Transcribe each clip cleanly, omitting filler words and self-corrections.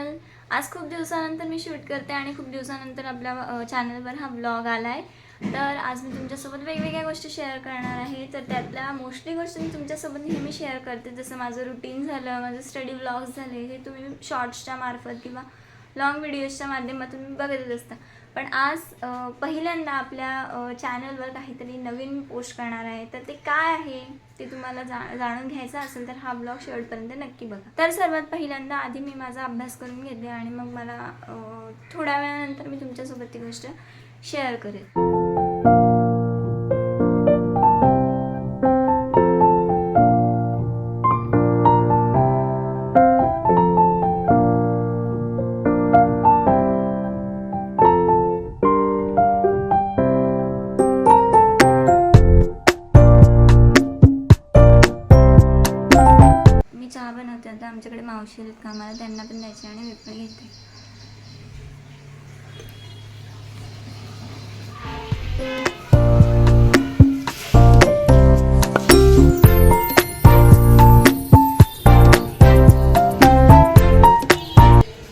Channel. आज खूप दिवसानंतर मी शूट करते आणि खूप दिवसानंतर आपल्या चॅनलवर हा ब्लॉग आला आहे. तर आज मी तुमच्यासोबत वेगवेगळ्या गोष्टी शेअर करणार आहे. तर त्यातल्या मोस्टली गोष्टी मी तुमच्यासोबत नेहमी शेअर करते, जसं माझं रुटीन झालं, माझं स्टडी ब्लॉग्स झाले, हे तुम्ही शॉर्ट्सच्या मार्फत किंवा लॉंग व्हिडिओजच्या माध्यमातून बघतच असता. पण आज पहिल्यांदा आपल्या चॅनलवर काहीतरी नवीन पोस्ट करणार आहे. तर ते काय आहे ते तुम्हाला जाणून घ्यायचं असेल तर हा ब्लॉग शेवटपर्यंत नक्की बघा. तर सर्वात पहिल्यांदा आधी मी माझा अभ्यास करून घेते आणि मग मला थोड्या वेळानंतर मी तुमच्यासोबत ती गोष्ट शेअर करेन. चहा बनवते आता. आमच्याकडे मावशी आहेत कामाला, त्यांना पण द्यायचे आणि मी पण घेते.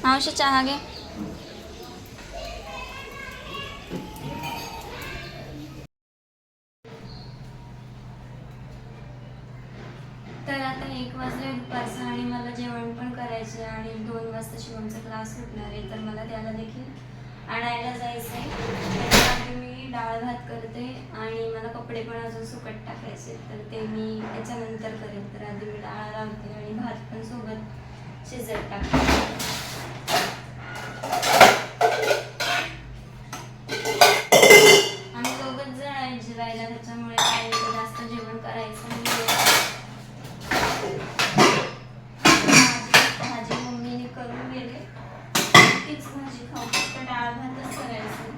मावशी चहा घे. तर आता 1 वाजले दुपारचं आणि मला जेवण पण करायचं आहे आणि 2 वाजता शिवमचा क्लास सुटणार आहे. तर मला त्याला देखील आणायला जायचं आहे. त्याच्याआधी मी डाळ भात करते आणि मला कपडे पण अजून सुकट टाकायचे, तर ते मी त्याच्यानंतर करेन. तर आधी मी डाळ लावते आणि भात पण सोबत शिजत टाकते. आम्ही दोघंच जण आहे जेवायला, त्याच्यामुळे काही जास्त जेवण करायचं नाही. भाजी मम्मीने करून गेले, तीच भाजी खाऊ, फक्त डाळ भातच करायचं.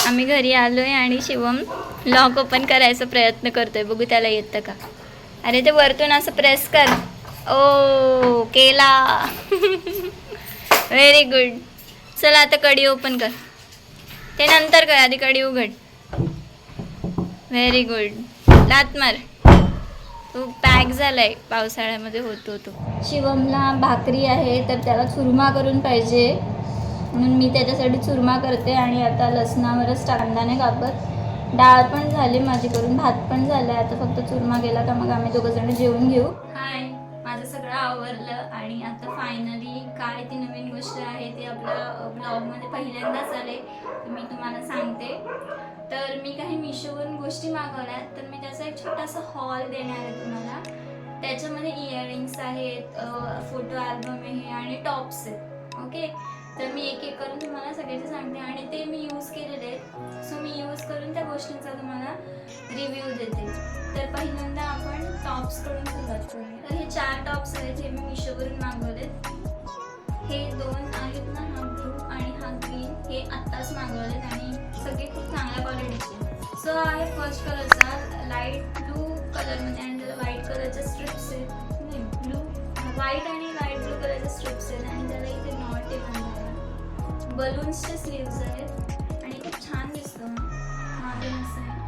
आम्ही घरी आलोय आणि शिवम लॉक ओपन करायचा प्रयत्न करतोय. बघू त्याला येतं का. अरे ते वरतून असं प्रेस कर. ओ केला. Very good. चला आता कडी ओपन कर. ते नंतर कर, आधी कडी उघड. Very good. लात मार. तो पॅक झालाय, पावसाळ्यामध्ये होतो तो. शिवमला भाकरी आहे तर त्याला चुरमा करून पाहिजे, म्हणून मी त्याच्यासाठी चुरमा करते. आणि आता लसणावरच कांदाने कापत. डाळ पण झाली माझी करून, भात पण झालाय. आता फक्त चुरमा गेला का मग आम्ही दोघंजण जेवून घेऊ. हाय, माझं सगळं आवरलं आणि आता फायनली काय ती नवीन गोष्ट आहे ते आपल्या ब्लॉगमध्ये पहिल्यांदाच आले, मी तुम्हाला सांगते. तर मी काही मिशोवरून गोष्टी मागवल्यात, तर मी त्याचा एक छोटासा हॉल देणार आहे तुम्हाला. त्याच्यामध्ये इयरिंग्स आहेत, फोटो अल्बम आहे आणि टॉप्स आहेत. ओके, तर मी एक एक करून तुम्हाला सगळ्याचे सांगते आणि ते मी यूज केलेले आहेत. सो मी यूज करून त्या गोष्टींचा तुम्हाला रिव्ह्यू देते. तर पहिल्यांदा आपण टॉप्सकडून सुरुवात करूया. तर हे 4 टॉप्स आहेत, हे मी मिशोवरून मागवलेत. हे 2 आहेत ना, हा ब्लू आणि हा ग्रीन, हे आत्ताच मागवलेत आणि सगळे खूप चांगल्या क्वालिटीचे. सो हा आहे फर्स्ट कलरचा, लाईट ब्लू कलरमध्ये आणि त्याला व्हाईट कलरच्या स्ट्रिप्स आहेत. नाही, ब्लू व्हाईट आणि लाईट ब्लू कलरच्या स्ट्रिप्स आहेत आणि त्याला इथे नॉट आहे बांधायला. बलून्सचे स्लीव्स आहेत आणि खूप छान दिसतो. मागे असं आहे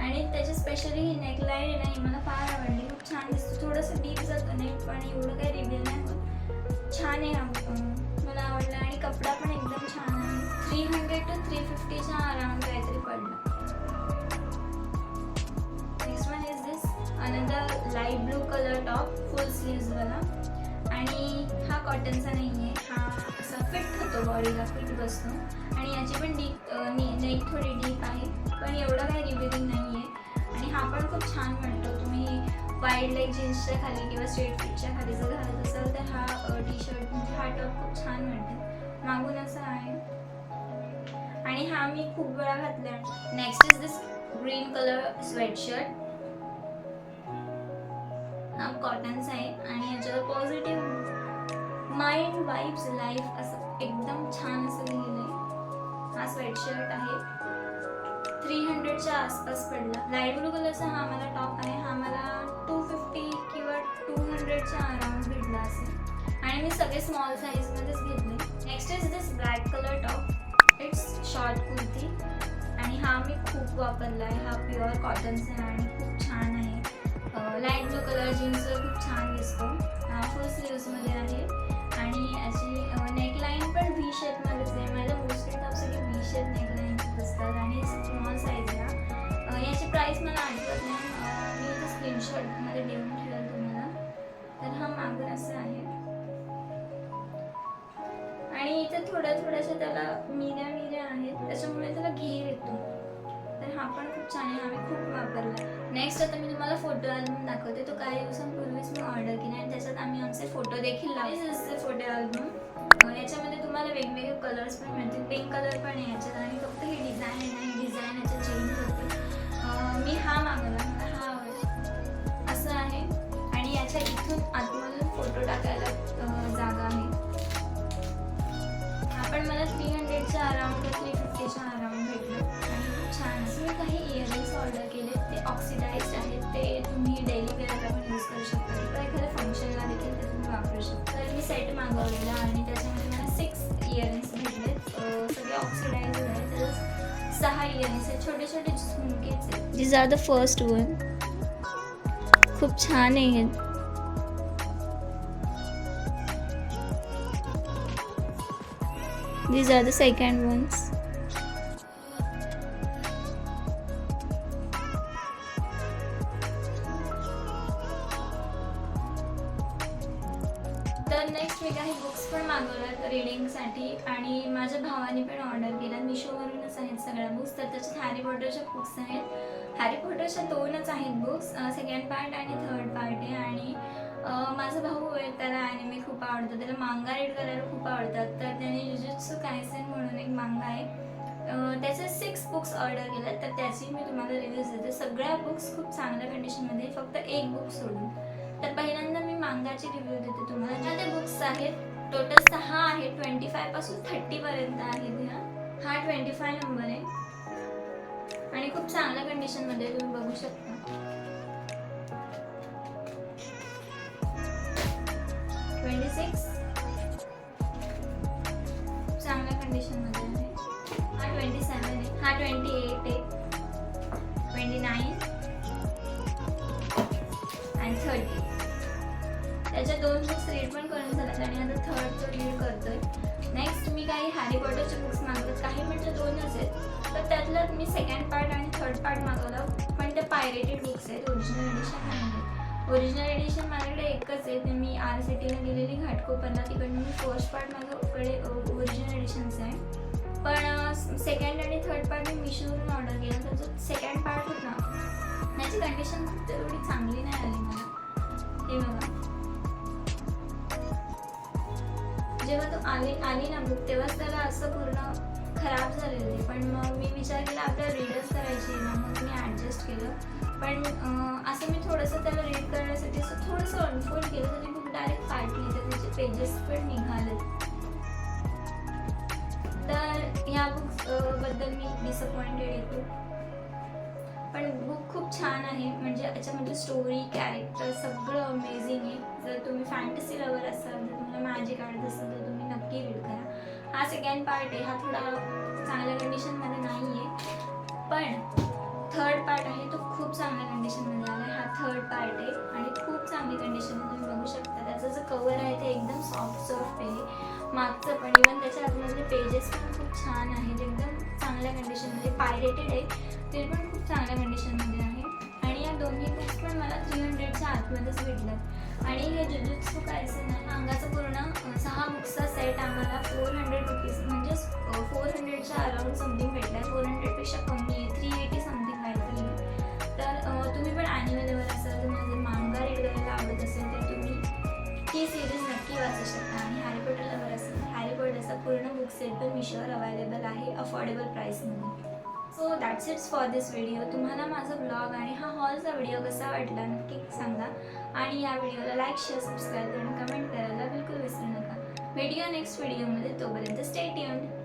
आणि त्याची स्पेशली ही नेकलाईन आहे ना, ही मला फार आवडली. खूप छान दिसतो. थोडंसं डीप जातं नाही पण एवढं काही रिव्हिल नाही होत. छान आहे हा, मला आवडला. आणि कपडा पण एकदम छान आहे. 300 to 350च्या अराउंड काहीतरी पडलं. Next one is this. Another light blue colour top full स्लीव्जवाला. आणि हा कॉटनचा नाही आहे, हा असा फिट होतो, बॉडीला फिट बसतो. आणि याची पण नेक थोडी डीप आहे, पण एवढं काही रिव्हिलिंग नाही आहे. आणि हा पण खूप छान वाटतो. तुम्ही वाईड लेग जीन्सच्या खाली किंवा स्ट्रेट फिटच्या खाली जर घालत असाल तर हा टी शर्ट म्हणजे हा टॉप खूप छान वाटतो. मागून असं आहे. आणि हा मी खूप वेळा घातला. Next is this green colour sweatshirt. हा कॉटनचा आहे आणि याच्यावर पॉझिटिव्ह माइंड वाइब्स लाईफ असं एकदम छान असं लिहिलं आहे. हा स्वेटशर्ट आहे, 300च्या आसपास पडला. लाईट ब्लू कलरचा हा मला टॉप आहे, हा मला 250 किंवा 200च्या अराउंड भेटला असेल. आणि मी सगळे स्मॉल साईजमध्येच घेतले. Next is this black colour top. It's short kurti आणि हा मी खूप वापरला आहे. हा प्युअर कॉटनचा आहे आणि खूप छान आहे. लाईट ब्लू कलर जीन्सवर खूप छान दिसतो. फुल स्लीव्समध्ये आहे आणि याची नेकलाईन पण व्ही शेपमध्येच आहे. माझ्या मोस्टली टॉपसाठी व्ही शेप नेकलाईनच असतात आणि स्मॉल साईजला. याची प्राईस मला आठवत नाही, मी इथे स्क्रीनशॉटमध्ये देऊन ठेवेल तुम्हाला. तर हा मागून असं आहे आणि इथे थोड्याशा त्याला मिऱ्या आहेत, त्याच्यामुळे त्याला घेर येतो. तर हा पण खूप छान आहे, हा मी खूप वापरला. नेक्स्ट आता मी तुम्हाला फोटो अल्बम दाखवते. तो काही दिवसांपूर्वीच मी ऑर्डर केला आणि त्याच्यात आम्ही आमचे फोटो देखील लावले. फोटो अल्बम याच्यामध्ये तुम्हाला वेगवेगळे कलर्स पण मिळतील. पिंक कलर पण आहे याच्यात आणि फक्त ही डिझाईन आहे ना, ही डिझाईन याच्यात चेंज होते. मी हा मागवला, हा आवडला. असं आहे आणि याच्या इथून आतमधून फोटो टाकायला जागा आहे. हा पण मला 300च्या अराउंड 350च्या अराउंड भेटलं आणि खूप छान. असं मी काही इयरिंग्स ऑर्डर केले, ते ऑक्सिडाइज्ड आहेत. ते तुम्ही डेली वेअरला पण यूज करू शकता किंवा एखाद्या फंक्शनला देखील ते तुम्ही वापरू शकता. तर मी सेट मागवलेला आणि त्याच्यामध्ये मला 6 इयरिंग्स भेटलेत. सगळे ऑक्सिडाइज्ड आहेत. तर 6 इयरिंग्स आहेत, छोटे छोटे झुमकेच आहेत. These are the first one. खूप छान आहेत. These are the second ones. तर नेक्स्ट मी काही बुक्स पण मागवल्यात रीडिंगसाठी आणि माझ्या भावाने पण ऑर्डर केला. मिशोवरूनच आहेत सगळ्या बुक्स. तर त्याच्यात हॅरी पॉटरच्या बुक्स आहेत. हॅरी पॉटरच्या 2च आहेत बुक्स, सेकंड पार्ट आणि थर्ड पार्ट आहे. आणि माझा भाऊ आहे, त्याला ॲनिमे खूप आवडतं, त्याला मांगा रीड करायला खूप आवडतात. तर त्याने जुजुत्सू कायसेन म्हणून एक मांगा आहे, त्याचे 6 बुक्स ऑर्डर केले. तर त्याची मी तुम्हाला रिव्ह्यूज देते. सगळ्या बुक्स खूप चांगल्या कंडिशनमध्ये, फक्त एक बुक सोडून. तर पहिल्यांदा मी मांगाची रिव्ह्यू देते तुम्हाला. ज्या ते बुक्स आहेत टोटल 6 आहेत, 25 पासून 30 पर्यंत आहेत. हा 25 नंबर आहे आणि खूप चांगल्या कंडिशनमध्ये तुम्ही बघू शकता. चांगल्या कंडिशनमध्ये आहे. हा 27 आहे, हा 28 आहे, 29 आणि 30. त्याच्या 2 बुक्स रीड पण करून झाल्यात आणि आता थर्ड तो रीड करतोय. नेक्स्ट मी काही हॅरी पॉटरचे बुक्स मागवत. काही म्हणजे 2च आहेत, तर त्यातलं मी सेकंड पार्ट आणि थर्ड पार्ट मागवला. पण ते पायरेटेड बुक्स आहेत, ओरिजिनल एडिशन नाही आहेत. ओरिजिनल एडिशन माझ्याकडे एकच आहे, ते मी RCTला गेलेली घाटकोपरला, तिकडनं मी फर्स्ट पार्ट माझ्याकडे ओरिजिनल एडिशनच आहे. पण सेकंड आणि थर्ड पार्ट मी मिशोवरून ऑर्डर केला. त्याचं सेकंड पार्ट होता, त्याची कंडिशन खूप तेवढी चांगली नाही आली मला. हे बघा, जेव्हा तो आली ना बुक, तेव्हाच त्याला असं पूर्ण खराब झालेलं आहे. पण मग मी विचार केला आपल्याला रीडच करायची ना, मग मी ॲडजस्ट केलं. पण असं मी थोडंसं त्याला रीड करण्यासाठी असं थोडंसं अनफोल्ड केलं, तर ती बुक डायरेक्ट फाटली, तर त्याचे पेजेस पण निघाले. तर ह्या बुक्स बद्दल मी डिसअपॉइंटेड येतो. पण बुक खूप छान आहे, म्हणजे याच्यामध्ये स्टोरी, कॅरेक्टर सगळं अमेझिंग आहे. जर तुम्ही फॅन्टसी लवर असाल, जर तुम्हाला मॅजिक आवडत असेल तर तुम्ही नक्की रीड करा. हा सेकंड पार्ट आहे, हा थोडा चांगल्या कंडिशनमध्ये नाही आहे. पण थर्ड पार्ट आहे तो खूप चांगल्या कंडिशनमध्ये आला आहे. हा थर्ड पार्ट आहे आणि खूप चांगली कंडिशन आहे, तुम्ही बघू शकता. त्याचं जो कवर आहे ते एकदम सॉफ्ट आहे, मागचं पण. इवन त्याच्या आतमधले पेजेस पण खूप छान आहेत, एकदम चांगल्या कंडिशनमध्ये. पायरेटेड आहे, ते पण खूप चांगल्या कंडिशनमध्ये आहे. आणि या दोन्ही बुक्स पण मला 300च्या आतमध्येच भेटलं. आणि हे जुजुत्सू कायसन आहे अंगाचं पूर्ण 6 बुक्सचा सेट आम्हाला 400 रुपीज म्हणजेच 400च्या अराउंड समथिंग भेटला आहे. 400पेक्षा कमी आहे, 380 समथिंग काहीतरी. तर तुम्ही पण ॲनिमेवर असाल, तुम्हाला जर मांगा रीड करायला आवडत असेल तर तुम्ही ही सिरीज नक्की वाचू शकता. आणि हॅरी पॉटर लवर असेल तर हॅरी पॉटरचा पूर्ण बुक सेट पण मिशोवर अवेलेबल आहे अफोर्डेबल प्राईसमध्ये. So that's its for this video. तुम्हाला माझा ब्लॉग आणि हा हॉलचा व्हिडिओ कसा वाटला नक्की सांगा. आणि या व्हिडिओला लाईक, शेअर, सबस्क्राईब आणि कमेंट करायला बिलकुल विसरू नका. भेटूया नेक्स्ट व्हिडिओमध्ये. तोपर्यंत स्टे ट्यून्ड.